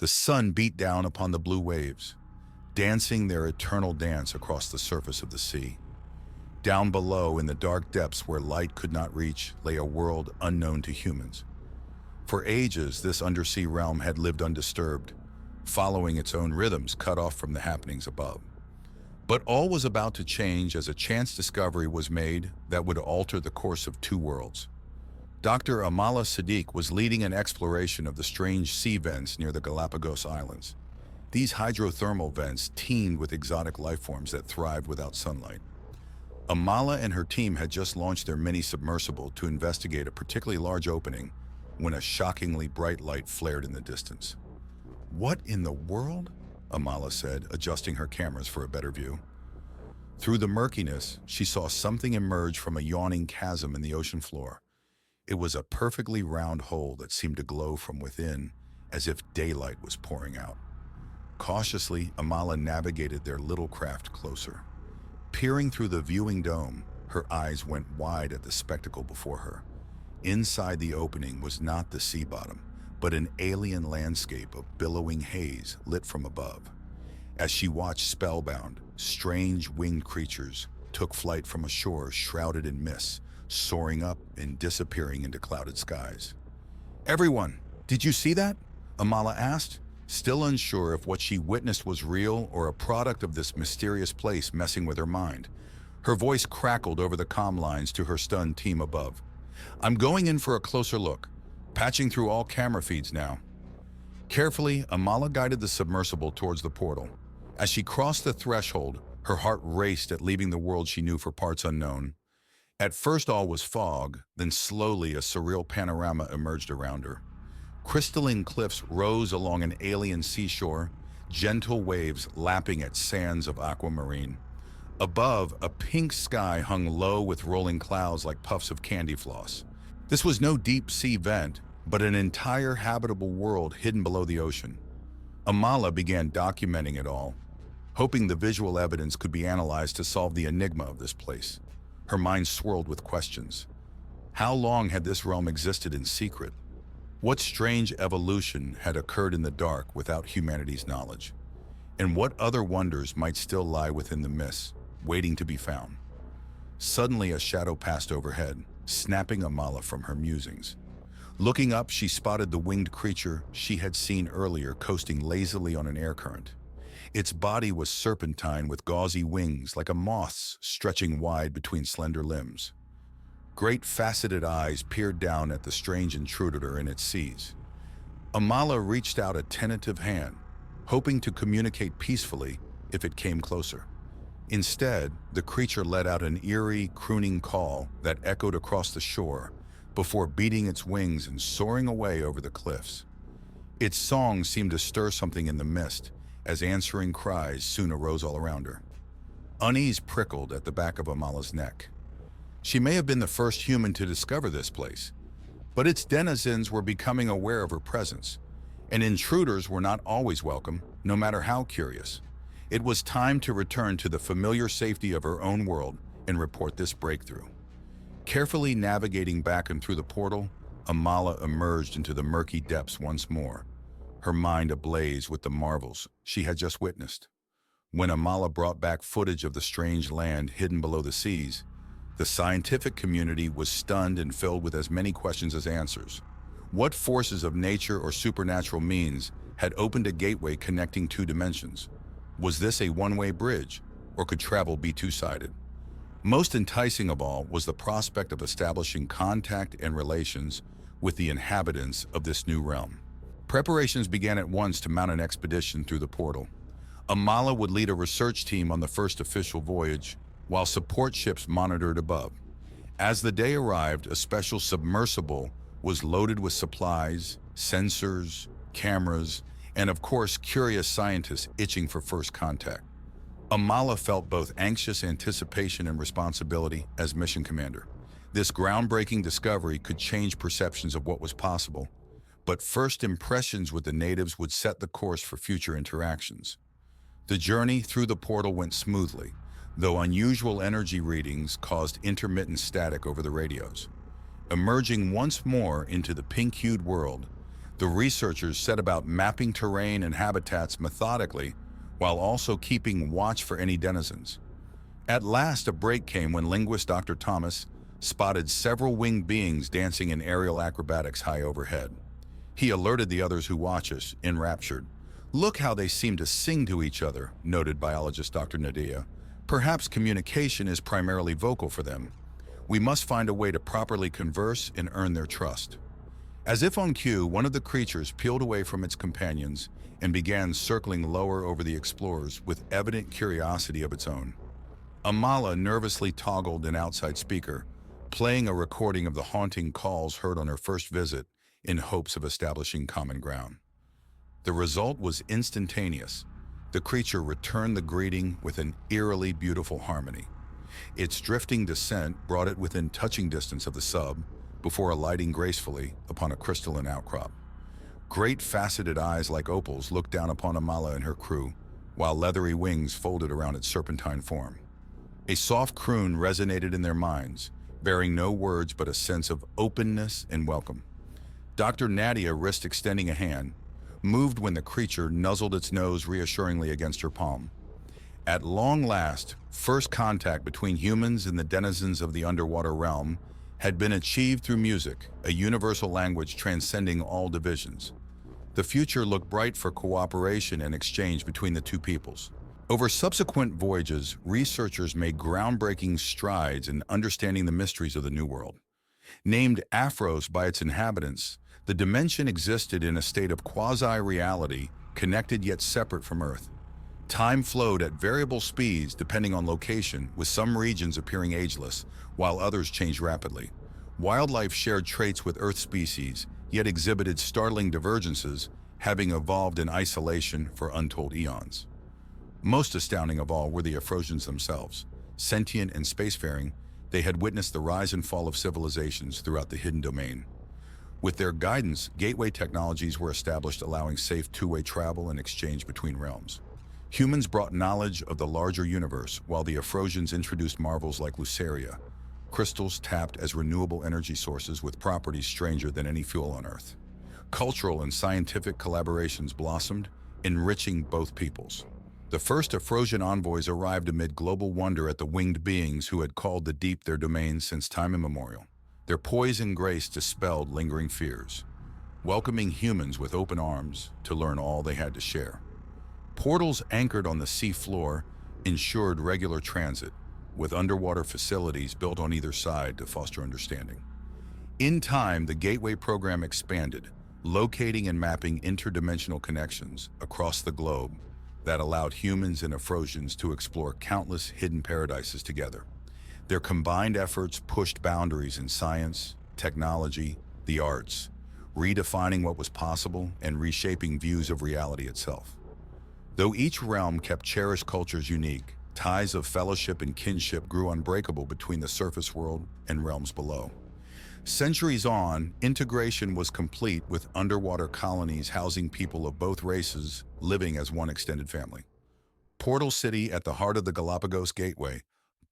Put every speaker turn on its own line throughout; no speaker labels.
The sun beat down upon the blue waves, dancing their eternal dance across the surface of the sea. Down below, in the dark depths where light could not reach, lay a world unknown to humans. For ages, this undersea realm had lived undisturbed, following its own rhythms cut off from the happenings above. But all was about to change as a chance discovery was made that would alter the course of two worlds. Dr. Amala Sadiq was leading an exploration of the strange sea vents near the Galapagos Islands. These hydrothermal vents teemed with exotic life forms that thrived without sunlight. Amala and her team had just launched their mini-submersible to investigate a particularly large opening when a shockingly bright light flared in the distance. "What in the world?" Amala said, adjusting her cameras for a better view. Through the murkiness, she saw something emerge from a yawning chasm in the ocean floor. It was a perfectly round hole that seemed to glow from within, as if daylight was pouring out. Cautiously, Amala navigated their little craft closer. Peering through the viewing dome, her eyes went wide at the spectacle before her. Inside the opening was not the sea bottom, but an alien landscape of billowing haze lit from above. As she watched spellbound, strange winged creatures took flight from a shore shrouded in mist, soaring up and disappearing into clouded skies. "Everyone, did you see that?" Amala asked, still unsure if what she witnessed was real or a product of this mysterious place messing with her mind. Her voice crackled over the comm lines to her stunned team above. "I'm going in for a closer look. Patching through all camera feeds now." Carefully, Amala guided the submersible towards the portal. As she crossed the threshold, her heart raced at leaving the world she knew for parts unknown. At first all was fog, then slowly a surreal panorama emerged around her. Crystalline cliffs rose along an alien seashore, gentle waves lapping at sands of aquamarine. Above, a pink sky hung low with rolling clouds like puffs of candy floss. This was no deep sea vent, but an entire habitable world hidden below the ocean. Amala began documenting it all, hoping the visual evidence could be analyzed to solve the enigma of this place. Her mind swirled with questions. How long had this realm existed in secret? What strange evolution had occurred in the dark without humanity's knowledge? And what other wonders might still lie within the mists, waiting to be found? Suddenly a shadow passed overhead, snapping Amala from her musings. Looking up, she spotted the winged creature she had seen earlier coasting lazily on an air current. Its body was serpentine with gauzy wings like a moth's stretching wide between slender limbs. Great faceted eyes peered down at the strange intruder in its seas. Amala reached out a tentative hand, hoping to communicate peacefully if it came closer. Instead, the creature let out an eerie, crooning call that echoed across the shore before beating its wings and soaring away over the cliffs. Its song seemed to stir something in the mist, as answering cries soon arose all around her. Unease prickled at the back of Amala's neck. She may have been the first human to discover this place, but its denizens were becoming aware of her presence, and intruders were not always welcome, no matter how curious. It was time to return to the familiar safety of her own world and report this breakthrough. Carefully navigating back and through the portal, Amala emerged into the murky depths once more, her mind ablaze with the marvels she had just witnessed. When Amala brought back footage of the strange land hidden below the seas, the scientific community was stunned and filled with as many questions as answers. What forces of nature or supernatural means had opened a gateway connecting two dimensions? Was this a one-way bridge, or could travel be two-sided? Most enticing of all was the prospect of establishing contact and relations with the inhabitants of this new realm. Preparations began at once to mount an expedition through the portal. Amala would lead a research team on the first official voyage, while support ships monitored above. As the day arrived, a special submersible was loaded with supplies, sensors, cameras, and of course, curious scientists itching for first contact. Amala felt both anxious anticipation and responsibility as mission commander. This groundbreaking discovery could change perceptions of what was possible, but first impressions with the natives would set the course for future interactions. The journey through the portal went smoothly, though unusual energy readings caused intermittent static over the radios. Emerging once more into the pink-hued world, The researchers set about mapping terrain and habitats methodically, while also keeping watch for any denizens. At last, a break came when linguist Dr. Thomas spotted several winged beings dancing in aerial acrobatics high overhead. He alerted the others who watch us, enraptured. "Look how they seem to sing to each other," noted biologist Dr. Nadia. "Perhaps communication is primarily vocal for them. We must find a way to properly converse and earn their trust." As if on cue, one of the creatures peeled away from its companions and began circling lower over the explorers with evident curiosity of its own. Amala nervously toggled an outside speaker, playing a recording of the haunting calls heard on her first visit in hopes of establishing common ground. The result was instantaneous. The creature returned the greeting with an eerily beautiful harmony. Its drifting descent brought it within touching distance of the sub, before alighting gracefully upon a crystalline outcrop. Great faceted eyes like opals looked down upon Amala and her crew, while leathery wings folded around its serpentine form. A soft croon resonated in their minds, bearing no words but a sense of openness and welcome. Dr. Nadia risked extending a hand, moved when the creature nuzzled its nose reassuringly against her palm. At long last, first contact between humans and the denizens of the underwater realm had been achieved through music, a universal language transcending all divisions. The future looked bright for cooperation and exchange between the two peoples. Over subsequent voyages, researchers made groundbreaking strides in understanding the mysteries of the New World. Named Aphros by its inhabitants, the dimension existed in a state of quasi-reality, connected yet separate from Earth. Time flowed at variable speeds depending on location, with some regions appearing ageless, while others changed rapidly. Wildlife shared traits with Earth species, yet exhibited startling divergences, having evolved in isolation for untold eons. Most astounding of all were the Afrosians themselves. Sentient and spacefaring, they had witnessed the rise and fall of civilizations throughout the hidden domain. With their guidance, gateway technologies were established, allowing safe two-way travel and exchange between realms. Humans brought knowledge of the larger universe, while the Afrosians introduced marvels like Luceria, crystals tapped as renewable energy sources with properties stranger than any fuel on Earth. Cultural and scientific collaborations blossomed, enriching both peoples. The first Afrosian envoys arrived amid global wonder at the winged beings who had called the deep their domain since time immemorial. Their poise and grace dispelled lingering fears, welcoming humans with open arms to learn all they had to share. Portals anchored on the sea floor ensured regular transit, with underwater facilities built on either side to foster understanding. In time, the Gateway program expanded, locating and mapping interdimensional connections across the globe that allowed humans and Afrosians to explore countless hidden paradises together. Their combined efforts pushed boundaries in science, technology, the arts, redefining what was possible and reshaping views of reality itself. Though each realm kept cherished cultures unique, ties of fellowship and kinship grew unbreakable between the surface world and realms below. Centuries on, integration was complete, with underwater colonies housing people of both races living as one extended family. Portal City, at the heart of the Galapagos Gateway,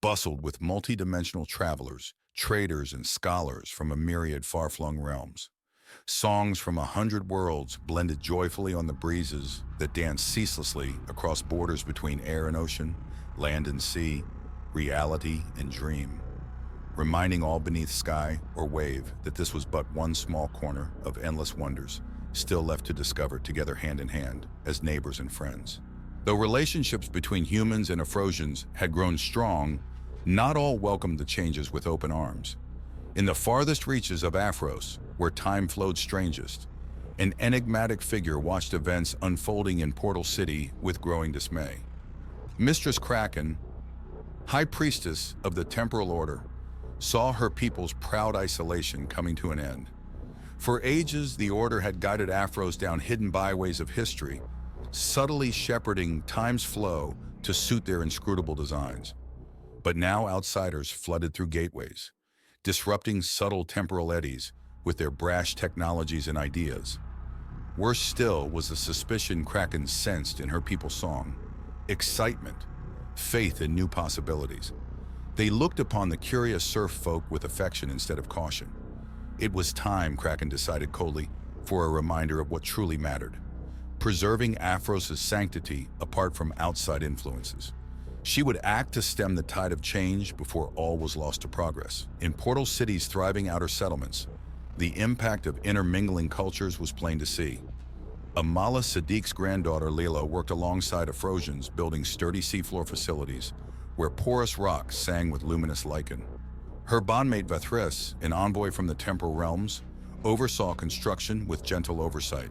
bustled with multi-dimensional travelers, traders, and scholars from a myriad far-flung realms. Songs from 100 worlds blended joyfully on the breezes that danced ceaselessly across borders between air and ocean, land and sea, reality and dream, reminding all beneath sky or wave that this was but one small corner of endless wonders still left to discover together hand in hand as neighbors and friends. Though relationships between humans and Afrosians had grown strong, not all welcomed the changes with open arms. In the farthest reaches of Aphros, where time flowed strangest, an enigmatic figure watched events unfolding in Portal City with growing dismay. Mistress Kraken, High Priestess of the Temporal Order, saw her people's proud isolation coming to an end. For ages, the Order had guided Aphros down hidden byways of history, subtly shepherding time's flow to suit their inscrutable designs. But now outsiders flooded through gateways, disrupting subtle temporal eddies with their brash technologies and ideas. Worse still was the suspicion Kraken sensed in her people's song: excitement, faith in new possibilities. They looked upon the curious surf folk with affection instead of caution. It was time, Kraken decided coldly. for a reminder of what truly mattered, preserving Aphros' sanctity apart from outside influences. She would act to stem the tide of change before all was lost to progress. In Portal City's thriving outer settlements, the impact of intermingling cultures was plain to see. Amala Sadiq's granddaughter Leela worked alongside Afrosians, building sturdy seafloor facilities where porous rocks sang with luminous lichen. Her bondmate Vathris, an envoy from the temporal realms, oversaw construction with gentle oversight.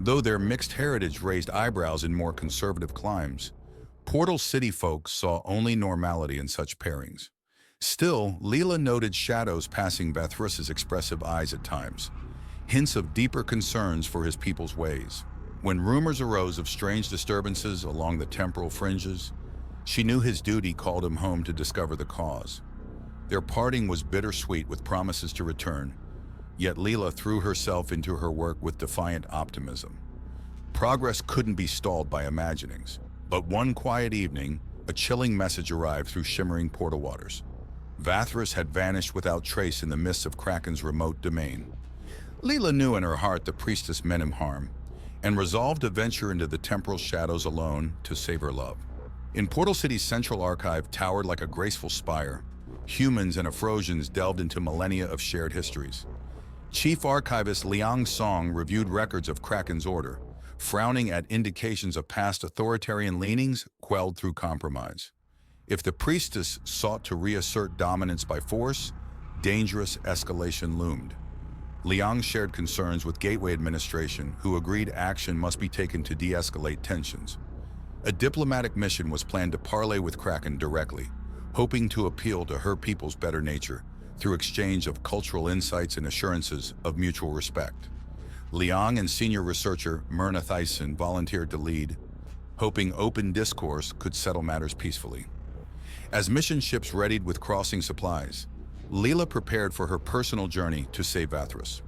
Though their mixed heritage raised eyebrows in more conservative climes, Portal City folks saw only normality in such pairings. Still, Leela noted shadows passing Vathris's expressive eyes at times, hints of deeper concerns for his people's ways. When rumors arose of strange disturbances along the temporal fringes, she knew his duty called him home to discover the cause. Their parting was bittersweet with promises to return, yet Leela threw herself into her work with defiant optimism. Progress couldn't be stalled by imaginings, but one quiet evening, a chilling message arrived through shimmering portal waters. Vathris had vanished without trace in the mists of Kraken's remote domain. Leela knew in her heart the priestess meant him harm, and resolved to venture into the temporal shadows alone to save her love. In Portal City's central archive towered like a graceful spire, humans and Afrosians delved into millennia of shared histories. Chief Archivist Liang Song reviewed records of Kraken's order, frowning at indications of past authoritarian leanings quelled through compromise. If the priestess sought to reassert dominance by force, dangerous escalation loomed. Liang shared concerns with Gateway administration, who agreed action must be taken to de-escalate tensions. A diplomatic mission was planned to parley with Kraken directly, hoping to appeal to her people's better nature through exchange of cultural insights and assurances of mutual respect. Liang and senior researcher Myrna Thyssen volunteered to lead, hoping open discourse could settle matters peacefully. As mission ships readied with crossing supplies, Leela prepared for her personal journey to save Vathris.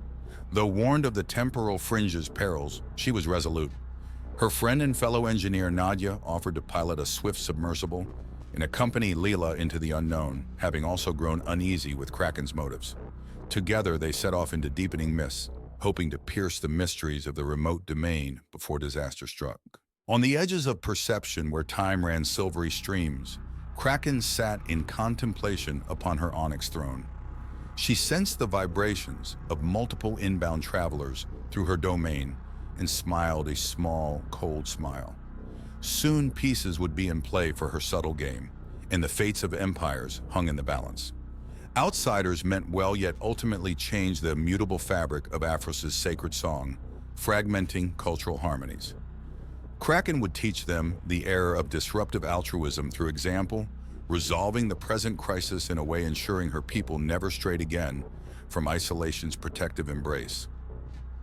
Though warned of the temporal fringes' perils, she was resolute. Her friend and fellow engineer Nadia offered to pilot a swift submersible and accompany Leela into the unknown, having also grown uneasy with Kraken's motives. Together, they set off into deepening mists, hoping to pierce the mysteries of the remote domain before disaster struck. On the edges of perception where time ran silvery streams, Kraken sat in contemplation upon her onyx throne. She sensed the vibrations of multiple inbound travelers through her domain and smiled a small, cold smile. Soon pieces would be in play for her subtle game, and the fates of empires hung in the balance. Outsiders meant well, yet ultimately changed the immutable fabric of Aphros' sacred song, fragmenting cultural harmonies. Kraken would teach them the error of disruptive altruism through example, resolving the present crisis in a way ensuring her people never strayed again from isolation's protective embrace.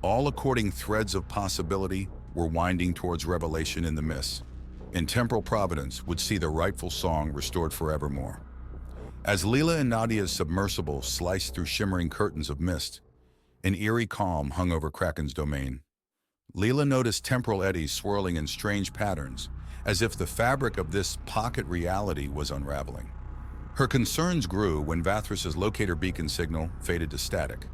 All according threads of possibility were winding towards revelation in the mists, and temporal providence would see the rightful song restored forevermore. As Leela and Nadia's submersible sliced through shimmering curtains of mist, an eerie calm hung over Kraken's domain. Leela noticed temporal eddies swirling in strange patterns, as if the fabric of this pocket reality was unraveling. Her concerns grew when Vathris's locator beacon signal faded to static.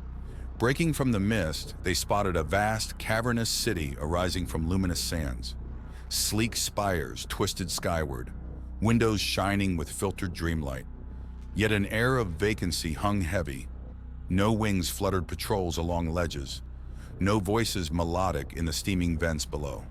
Breaking from the mist, they spotted a vast, cavernous city arising from luminous sands. Sleek spires twisted skyward, windows shining with filtered dreamlight. Yet an air of vacancy hung heavy. No wings fluttered patrols along ledges, no voices melodic in the steaming vents below.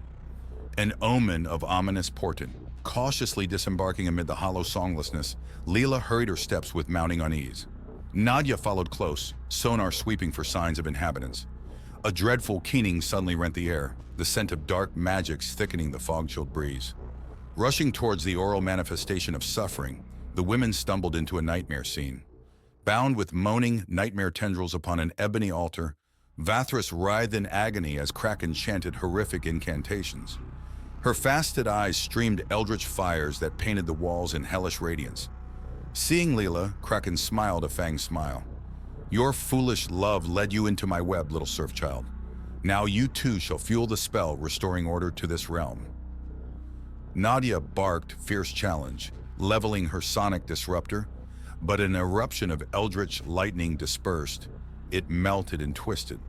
An omen of ominous portent. Cautiously disembarking amid the hollow songlessness, Leela hurried her steps with mounting unease. Nadia followed close, sonar sweeping for signs of inhabitants. A dreadful keening suddenly rent the air, the scent of dark magics thickening the fog-chilled breeze. Rushing towards the oral manifestation of suffering, the women stumbled into a nightmare scene. Bound with moaning nightmare tendrils upon an ebony altar, Vathris writhed in agony as Kraken chanted horrific incantations. Her fasted eyes streamed eldritch fires that painted the walls in hellish radiance. Seeing Leela, Kraken smiled a fanged smile. "Your foolish love led you into my web, little serf child. Now you too shall fuel the spell, restoring order to this realm." Nadia barked fierce challenge, leveling her sonic disruptor, but an eruption of eldritch lightning dispersed. It melted and twisted.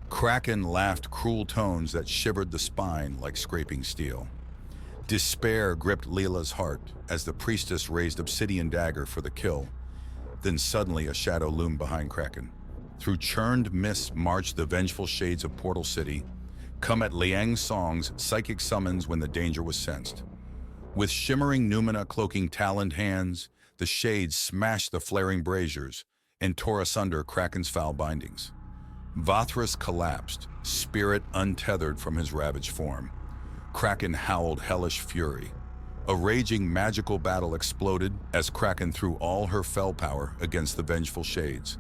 Kraken laughed cruel tones that shivered the spine like scraping steel. Despair gripped Leela's heart as the priestess raised obsidian dagger for the kill. Then suddenly a shadow loomed behind Kraken. Through churned mists marched the vengeful shades of Portal City, come at Liang's song's psychic summons when the danger was sensed. With shimmering Numina cloaking taloned hands, the shades smashed the flaring braziers and tore asunder Kraken's foul bindings. Vathras collapsed, spirit untethered from his ravaged form. Kraken howled hellish fury. A raging magical battle exploded as Kraken threw all her fell power against the vengeful shades.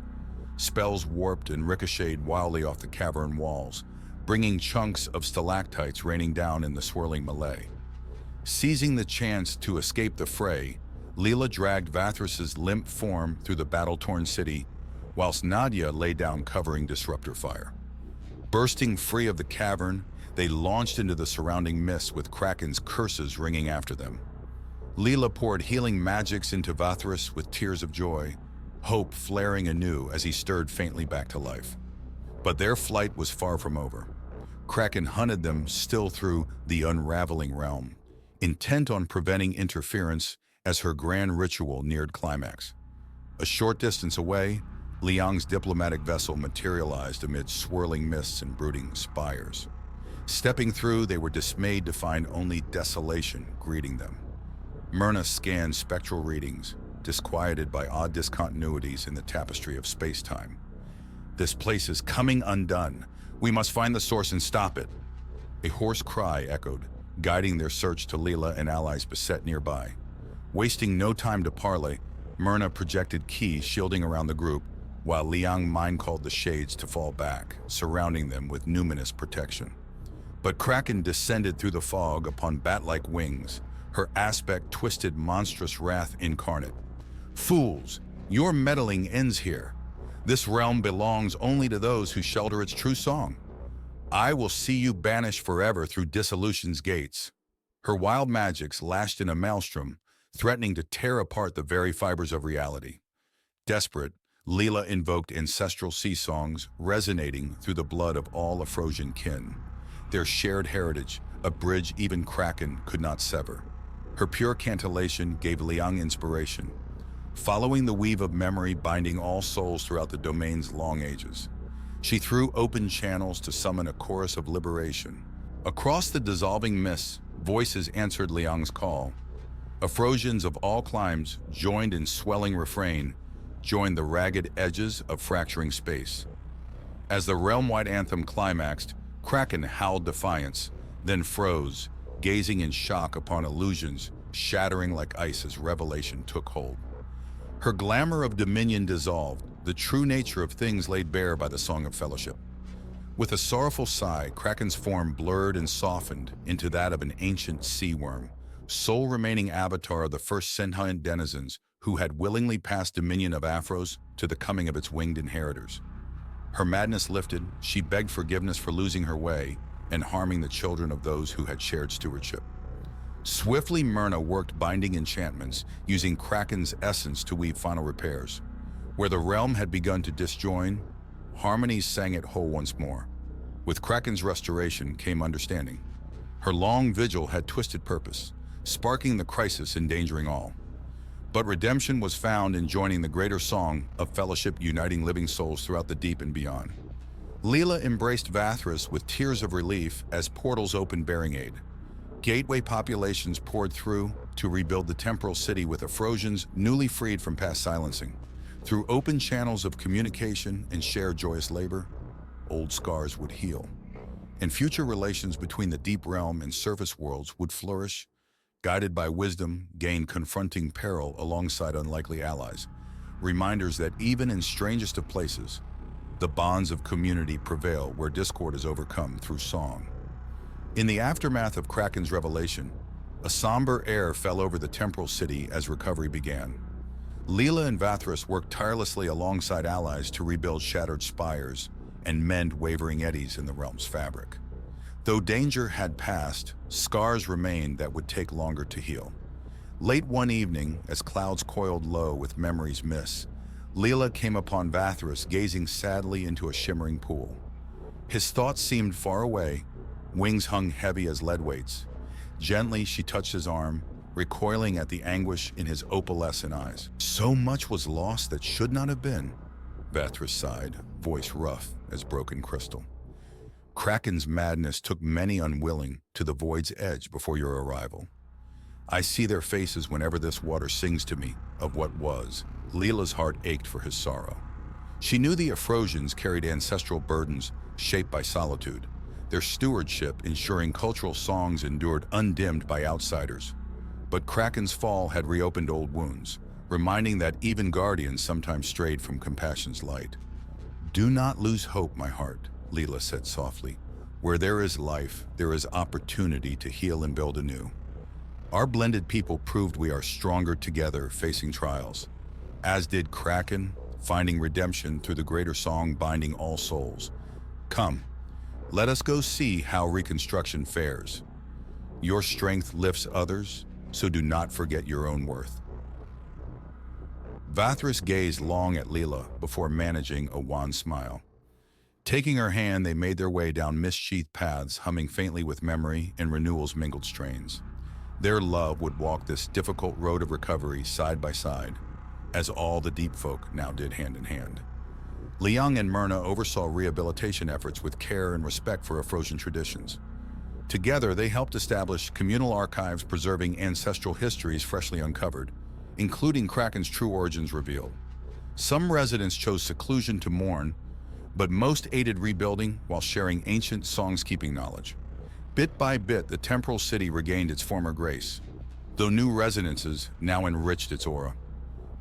Spells warped and ricocheted wildly off the cavern walls, bringing chunks of stalactites raining down in the swirling melee. Seizing the chance to escape the fray, Leela dragged Vathras's limp form through the battle-torn city, whilst Nadia lay down covering disruptor fire. Bursting free of the cavern, they launched into the surrounding mist with Kraken's curses ringing after them. Leela poured healing magics into Vathras with tears of joy, hope flaring anew as he stirred faintly back to life. But their flight was far from over. Kraken hunted them still through the unraveling realm, intent on preventing interference as her grand ritual neared climax. A short distance away, Liang's diplomatic vessel materialized amid swirling mists and brooding spires. Stepping through, they were dismayed to find only desolation greeting them. Myrna scanned spectral readings, disquieted by odd discontinuities in the tapestry of space-time. "This place is coming undone. We must find the source and stop it." A hoarse cry echoed, guiding their search to Leela and allies beset nearby. Wasting no time to parley, Myrna projected Ki shielding around the group, while Liang mind-called the shades to fall back, surrounding them with numinous protection. But Kraken descended through the fog upon bat-like wings, her aspect twisted monstrous wrath incarnate. "Fools, your meddling ends here. This realm belongs only to those who shelter its true song. I will see you banished forever through dissolution's gates." Her wild magics lashed in a maelstrom, threatening to tear apart the very fibers of reality. Desperate, Leela invoked ancestral sea songs resonating through the blood of all Afrosian kin. Their shared heritage, a bridge even Kraken could not sever. Her pure cantillation gave Liang inspiration, following the weave of memory binding all souls throughout the domain's long ages. She threw open channels to summon a chorus of liberation. Across the dissolving mists, voices answered Liang's call. Afrosians of all climes joined in swelling refrain, joined the ragged edges of fracturing space. As the realm-wide anthem climaxed, Kraken howled defiance, then froze, gazing in shock upon illusions shattering like ice as revelation took hold. Her glamour of dominion dissolved, the true nature of things laid bare by the Song of Fellowship. With a sorrowful sigh, Kraken's form blurred and softened into that of an ancient sea worm, sole remaining avatar of the first sentient denizens who had willingly passed dominion of Afros to the coming of its winged inheritors. Her madness lifted, she begged forgiveness for losing her way and harming the children of those who had shared stewardship. Swiftly, Myrna worked binding enchantments, using Kraken's essence to weave final repairs. Where the realm had begun to disjoin, harmonies sang it whole once more. With Kraken's restoration came understanding. Her long vigil had twisted purpose, sparking the crisis endangering all. But redemption was found in joining the greater song of fellowship uniting living souls throughout the deep and beyond. Leela embraced Vathras with tears of relief as portals opened bearing aid. Gateway populations poured through to rebuild the temporal city with Afrosians newly freed from past silencing. Through open channels of communication and shared joyous labor, old scars would heal. And future relations between the deep realm and surface worlds would flourish, guided by wisdom gained confronting peril alongside unlikely allies, reminders that even in strangest of places, the bonds of community prevail where discord is overcome through song. In the aftermath of Kraken's revelation, a somber air fell over the temporal city as recovery began. Leela and Vathras worked tirelessly alongside allies to rebuild shattered spires and mend wavering eddies in the realm's fabric. Though danger had passed, scars remained that would take longer to heal. Late one evening, as clouds coiled low with memory's mists, Leela came upon Vathras gazing sadly into a shimmering pool. His thoughts seemed far away, wings hung heavy as lead weights. Gently, she touched his arm, recoiling at the anguish in his opalescent eyes. So much was lost that should not have been, Vathris sighed, voice rough as broken crystal. Kraken's madness took many unwilling to the void's edge before your arrival. I see their faces whenever this water sings to me of what was. Leela's heart ached for his sorrow. She knew the Afrosians carried ancestral burdens shaped by solitude, their stewardship ensuring cultural songs endured undimmed by outsiders. But Kraken's fall had reopened old wounds, reminding that even guardians sometimes strayed from compassion's light. Do not lose hope, my heart, Leela said softly. Where there is life, there is opportunity to heal and build anew. Our blended people proved we are stronger together facing trials, as did Kraken, finding redemption through the greater song binding all souls. Come, let us go see how reconstruction fares. Your strength lifts others, so do not forget your own worth. Vathris gazed long at Leela before managing a wan smile. Taking her hand, they made their way down mist-sheathed paths, humming faintly with memory and renewal's mingled strains. Their love would walk this difficult road of recovery side by side, as all the deep folk now did hand in hand. Leong and Myrna oversaw rehabilitation efforts with care and respect for Afrosian traditions. Together, they helped establish communal archives preserving ancestral histories freshly uncovered, including Kraken's true origins revealed. Some residents chose seclusion to mourn, but most aided rebuilding while sharing ancient songs-keeping knowledge. Bit by bit, the temporal city regained its former grace, though new residences now enriched its aura.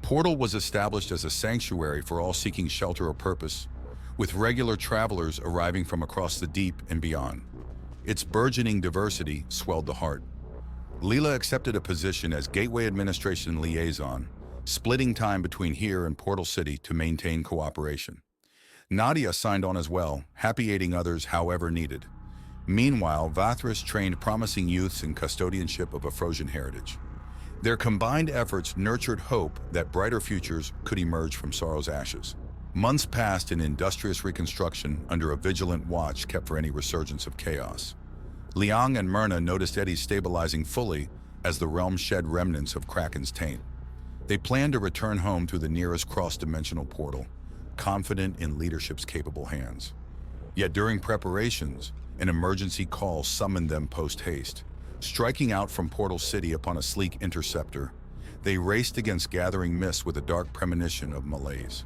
Portal was established as a sanctuary for all seeking shelter or purpose, with regular travelers arriving from across the deep and beyond. Its burgeoning diversity swelled the heart. Leela accepted a position as Gateway Administration Liaison, splitting time between here and Portal City to maintain cooperation. Nadia signed on as well, happy aiding others however needed. Meanwhile, Vathris trained promising youths in custodianship of Afrosian heritage. Their combined efforts nurtured hope that brighter futures could emerge from sorrow's ashes. Months passed in industrious reconstruction under a vigilant watch kept for any resurgence of chaos. Liang and Myrna noticed eddies stabilizing fully as the realm shed remnants of Kraken's taint. They planned to return home through the nearest cross-dimensional portal, confident in leadership's capable hands. Yet during preparations, an emergency call summoned them post-haste. Striking out from Portal City upon a sleek interceptor, they raced against gathering mist with a dark premonition of malaise.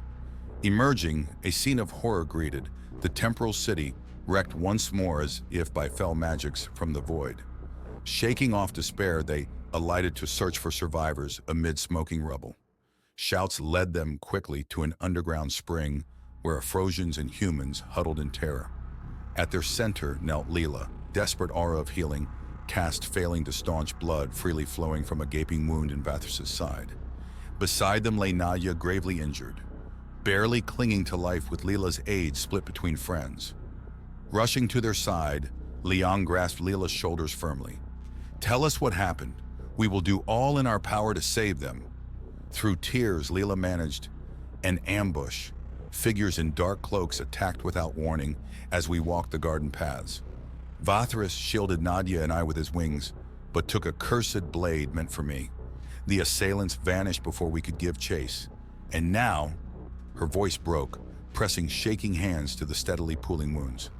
Emerging, a scene of horror greeted, the temporal city wrecked once more as if by fell magics from the void. Shaking off despair, they alighted to search for survivors amid smoking rubble. Shouts led them quickly to an underground spring where Afrosians and humans huddled in terror. At their center knelt Leela, desperate aura of healing, cast failing to staunch blood freely flowing from a gaping wound in Vathris' side. Beside them lay Nadia, gravely injured, barely clinging to life with Leela's aid split between friends. Rushing to their side, Liang grasped Leela's shoulders firmly. Tell us what happened. We will do all in our power to save them. Through tears, Leela managed an ambush. Figures in dark cloaks attacked without warning as we walked the garden paths. Vathris shielded Nadia and I with his wings, but took a cursed blade meant for me. The assailants vanished before we could give chase. And now, her voice broke, pressing shaking hands to the steadily pooling wounds.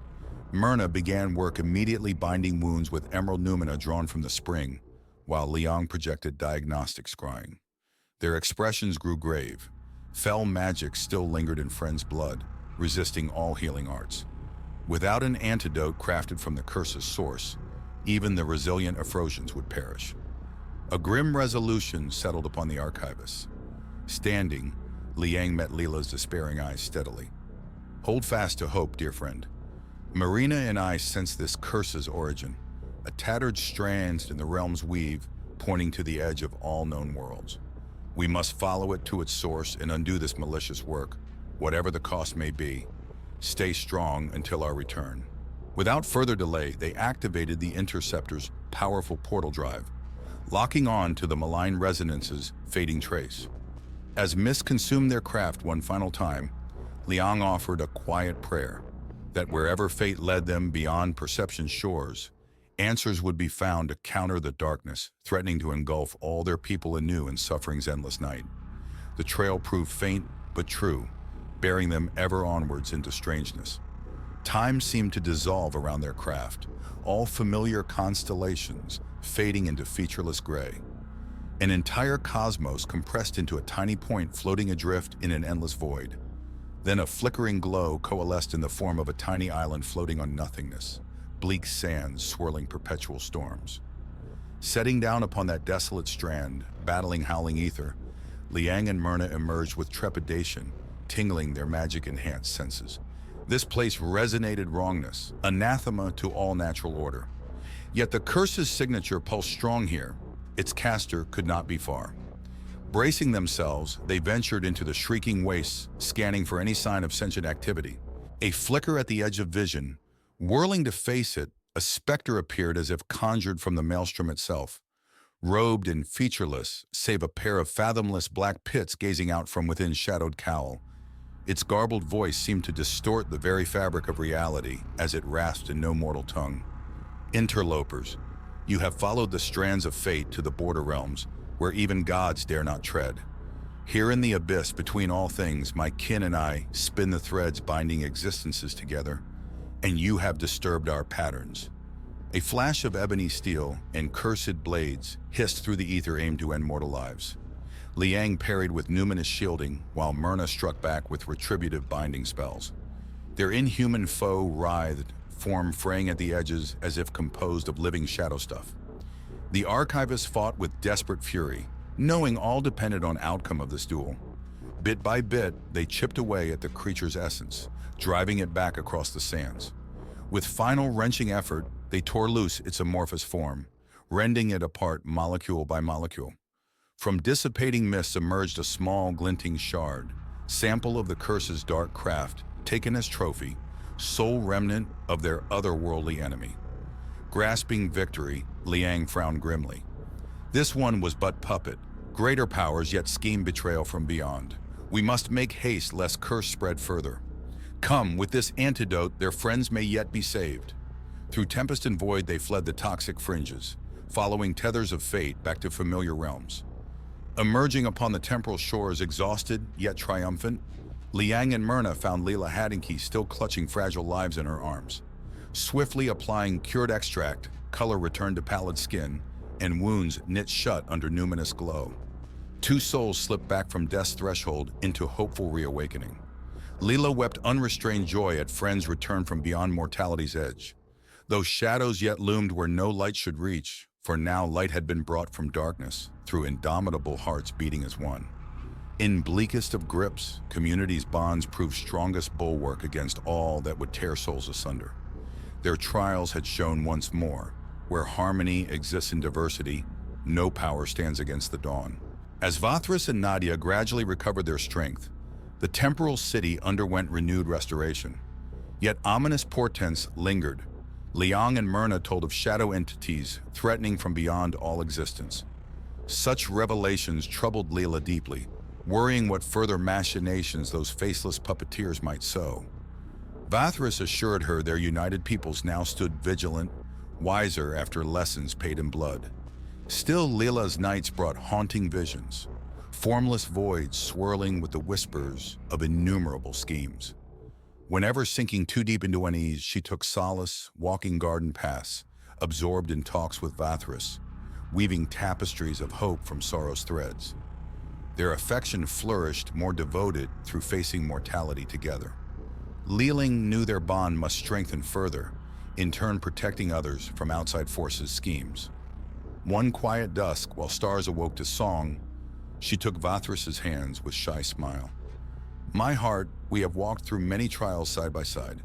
Myrna began work immediately binding wounds with emerald numina drawn from the spring, while Liang projected diagnostic scrying. Their expressions grew grave. Fell magic still lingered in friends' blood, resisting all healing arts. Without an antidote crafted from the curse's source, even the resilient Afrosians would perish. A grim resolution settled upon the archivists. Standing, Liang met Leela's despairing eyes steadily. Hold fast to hope, dear friend. Marina and I sense this curse's origin, a tattered strand in the realm's weave, pointing to the edge of all known worlds. We must follow it to its source and undo this malicious work, whatever the cost may be. Stay strong until our return. Without further delay, they activated the Interceptor's powerful portal drive, locking on to the malign resonance's fading trace. As mist consumed their craft one final time, Liang offered a quiet prayer. that wherever fate led them beyond perception's shores, answers would be found to counter the darkness, threatening to engulf all their people anew in suffering's endless night. The trail proved faint but true, bearing them ever onwards into strangeness. Time seemed to dissolve around their craft, all familiar constellations fading into featureless gray. An entire cosmos compressed into a tiny point floating adrift in an endless void. Then a flickering glow coalesced in the form of a tiny island floating on nothingness, bleak sands swirling perpetual storms. Setting down upon that desolate strand, battling howling ether, Liang and Myrna emerged with trepidation, tingling their magic-enhanced senses. This place resonated wrongness, anathema to all natural order. Yet the curse's signature pulsed strong here. Its caster could not be far. Bracing themselves, they ventured into the shrieking wastes, scanning for any sign of sentient activity. A flicker at the edge of vision, whirling to face it, a specter appeared as if conjured from the maelstrom itself, robed and featureless, save a pair of fathomless black pits gazing out from within shadowed cowl. Its garbled voice seemed to distort the very fabric of reality as it rasped in no mortal tongue. Interlopers, you have followed the strands of fate to the border realms, where even gods dare not tread. Here in the abyss between all things, my kin and I spin the threads binding existences together, and you have disturbed our patterns. A flash of ebony steel and cursed blades hissed through the ether aimed to end mortal lives. Liang parried with numinous shielding, while Myrna struck back with retributive binding spells. Their inhuman foe writhed, form fraying at the edges as if composed of living shadow stuff. The archivists fought with desperate fury, knowing all depended on outcome of this duel. Bit by bit, they chipped away at the creature's essence, driving it back across the sands. With final wrenching effort, they tore loose its amorphous form, rending it apart molecule by molecule. From dissipating mist emerged a small, glinting shard, sample of the curse's dark craft, taken as trophy, sole remnant of their otherworldly enemy. Grasping victory, Liang frowned grimly. This one was but puppet, greater powers yet scheme betrayal from beyond. We must make haste lest curse spread further. Come, with this antidote, their friends may yet be saved. Through tempest and void they fled the toxic fringes, following tethers of fate back to familiar realms. Emerging upon the temporal shores exhausted yet triumphant, Liang and Myrna found Leela Haddinke still clutching fragile lives in her arms. Swiftly applying cured extract, color returned to pallid skin, and wounds knit shut under numinous glow. Two souls slipped back from death's threshold into hopeful reawakening. Leela wept unrestrained joy at friends returned from beyond mortality's edge. Though shadows yet loomed where no light should reach, for now light had been brought from darkness through indomitable hearts beating as one. In bleakest of grips, community's bonds proved strongest bulwark against all that would tear souls asunder. Their trials had shown once more, where harmony exists in diversity, no power stands against the dawn. As Vathras and Nadia gradually recovered their strength, the temporal city underwent renewed restoration. Yet ominous portents lingered. Liang and Myrna told of shadow entities threatening from beyond all existence. Such revelations troubled Leela deeply, worrying what further machinations those faceless puppeteers might sow. Vathras assured her their united peoples now stood vigilant, wiser after lessons paid in blood. Still, Leela's nights brought haunting visions, formless voids swirling with the whispers of innumerable schemes. Whenever sinking too deep into unease, she took solace, walking garden paths, absorbed in talks with Vathras, weaving tapestries of hope from sorrow's threads. Their affection flourished, more devoted through facing mortality together. Leeling knew their bond must strengthen further, in turn protecting others from outside forces' schemes. One quiet dusk, while stars awoke to song, she took Vathras's hands with shy smile. My heart, we have walked through many trials side by side.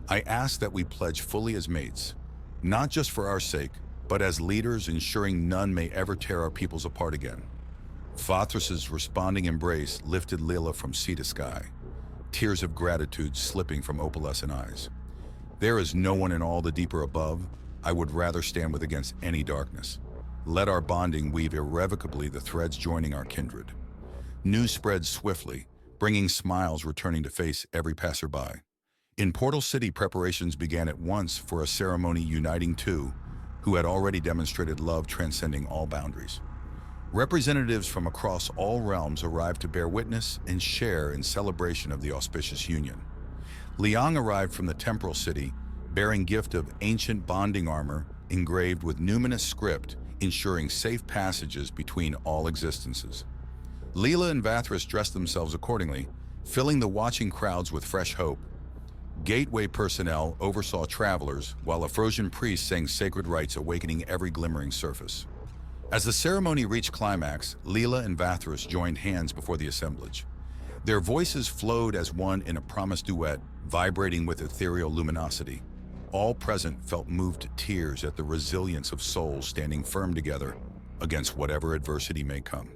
I ask that we pledge fully as mates, not just for our sake, but as leaders ensuring none may ever tear our peoples apart again. Vathras's responding embrace lifted Leela from sea to sky, tears of gratitude slipping from opalescent eyes. There is no one in all the deeper above I would rather stand with against any darkness. Let our bonding weave irrevocably the threads joining our kindred. News spread swiftly, bringing smiles returning to face every passerby. In Portal City, preparations began at once for a ceremony uniting two who had already demonstrated love transcending all boundaries. Representatives from across all realms arrived to bear witness and share in celebration of the auspicious union. Liang arrived from the Temporal City, bearing gift of ancient bonding armor engraved with numinous script, ensuring safe passages between all existences. Leela and Vathras dressed themselves accordingly, filling the watching crowds with fresh hope. Gateway personnel oversaw travelers, while a Frosian priest sang sacred rites awakening every glimmering surface. As the ceremony reached climax, Leela and Vathras joined hands before the assemblage. Their voices flowed as one in a promised duet, vibrating with ethereal luminosity. All present felt moved to tears at the resilience of souls standing firm together against whatever adversity may come.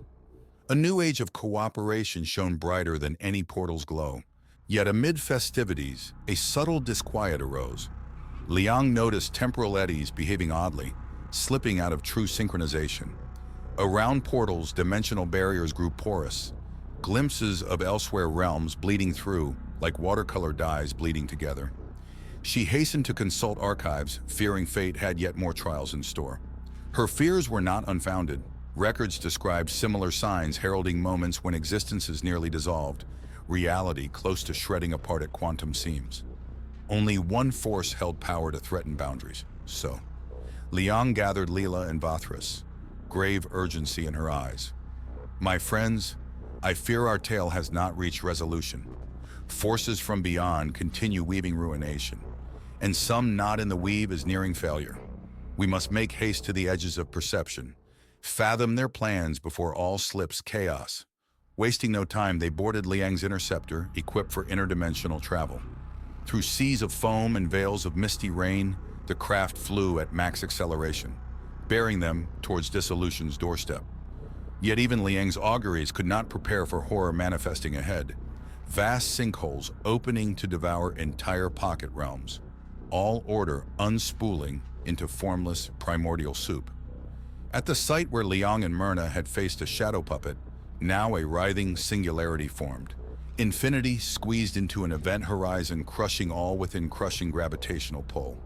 A new age of cooperation shone brighter than any portal's glow. Yet amid festivities, a subtle disquiet arose. Liang noticed temporal eddies behaving oddly, slipping out of true synchronization. Around portals, dimensional barriers grew porous, glimpses of elsewhere realms bleeding through, like watercolor dyes bleeding together. She hastened to consult archives, fearing fate had yet more trials in store. Her fears were not unfounded. Records described similar signs heralding moments when existences nearly dissolved, reality close to shredding apart at quantum seams. Only one force held power to threaten boundaries. So, Liang gathered Leela and Vathras, grave urgency in her eyes. "My friends, I fear our tale has not reached resolution. Forces from beyond continue weaving ruination, and some knot in the weave is nearing failure. We must make haste to the edges of perception, fathom their plans before all slips chaos." Wasting no time, they boarded Liang's interceptor, equipped for interdimensional travel. Through seas of foam and veils of misty rain, the craft flew at max acceleration, bearing them towards dissolution's doorstep. Yet even Liang's auguries could not prepare for horror manifesting ahead. Vast sinkholes opening to devour entire pocket realms, all order unspooling into formless primordial soup. At the site where Liang and Myrna had faced a shadow puppet, now a writhing singularity formed. Infinity squeezed into an event horizon, crushing all within crushing gravitational pull.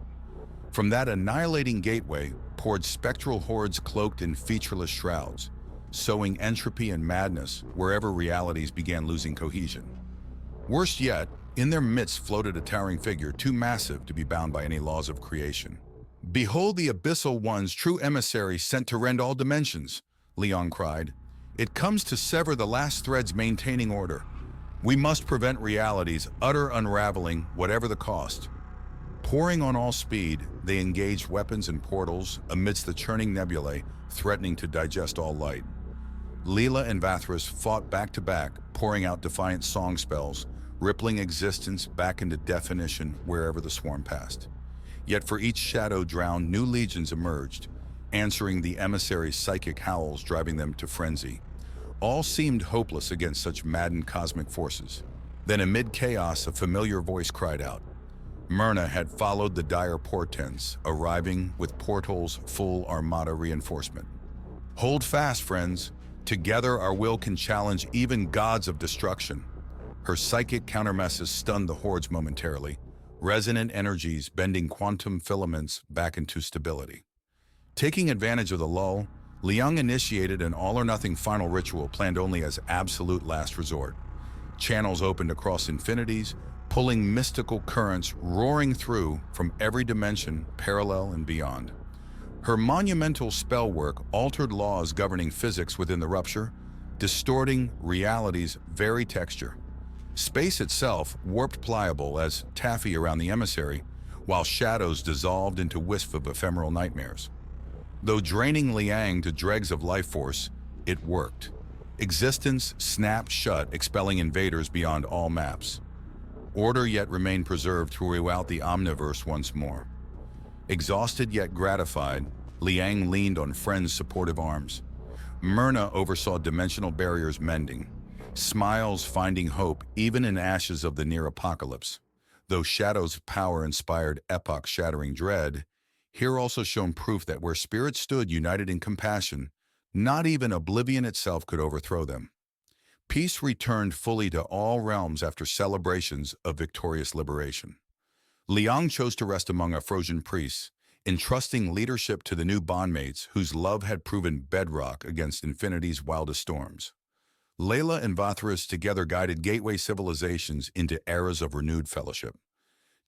From that annihilating gateway poured spectral hordes cloaked in featureless shrouds, sowing entropy and madness wherever realities began losing cohesion. Worst yet, in their midst floated a towering figure too massive to be bound by any laws of creation. "Behold the Abyssal One's true emissary sent to rend all dimensions," Leon cried. "It comes to sever the last threads maintaining order. We must prevent reality's utter unraveling, whatever the cost." Pouring on all speed, they engaged weapons and portals amidst the churning nebulae, threatening to digest all light. Leela and Vathras fought back to back, pouring out defiant song spells, rippling existence back into definition wherever the swarm passed. Yet for each shadow drowned, new legions emerged, answering the emissary's psychic howls, driving them to frenzy. All seemed hopeless against such maddened cosmic forces. Then amid chaos, a familiar voice cried out. Myrna had followed the dire portents, arriving with portals full armada reinforcement. "Hold fast, friends. Together our will can challenge even gods of destruction." Her psychic countermeasures stunned the hordes momentarily, resonant energies bending quantum filaments back into stability. Taking advantage of the lull, Liang initiated an all-or-nothing final ritual planned only as absolute last resort. Channels opened across infinities, pulling mystical currents roaring through from every dimension, parallel and beyond. Her monumental spell work altered laws governing physics within the rupture, distorting reality's very texture. Space itself warped pliable as taffy around the emissary, while shadows dissolved into wisps of ephemeral nightmares. Though draining Liang to dregs of life force, it worked. Existence snapped shut, expelling invaders beyond all maps. Order yet remained preserved throughout the omniverse once more. Exhausted yet gratified, Liang leaned on friends' supportive arms. Myrna oversaw dimensional barriers mending, smiles finding hope even in ashes of the near apocalypse. Though Shadow's power inspired epoch-shattering dread, here also shone proof that where spirits stood united in compassion, not even oblivion itself could overthrow them. Peace returned fully to all realms after celebrations of victorious liberation. Liang chose to rest among Afrosian priests, entrusting leadership to the new bondmates whose love had proven bedrock against infinity's wildest storms. Layla and Vathras together guided gateway civilizations into eras of renewed fellowship.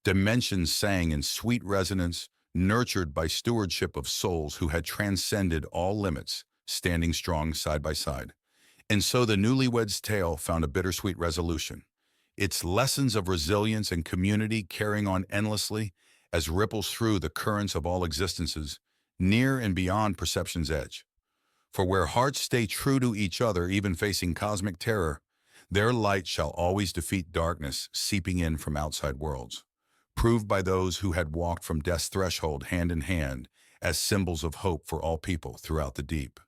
Dimensions sang in sweet resonance, nurtured by stewardship of souls who had transcended all limits, standing strong side by side. And so the newlyweds' tale found a bittersweet resolution, its lessons of resilience and community carrying on endlessly as ripples through the currents of all existences, near and beyond perception's edge. For where hearts stay true to each other, even facing cosmic terror, their light shall always defeat darkness seeping in from outside worlds, proved by those who had walked from death's threshold hand in hand as symbols of hope for all people throughout the deep.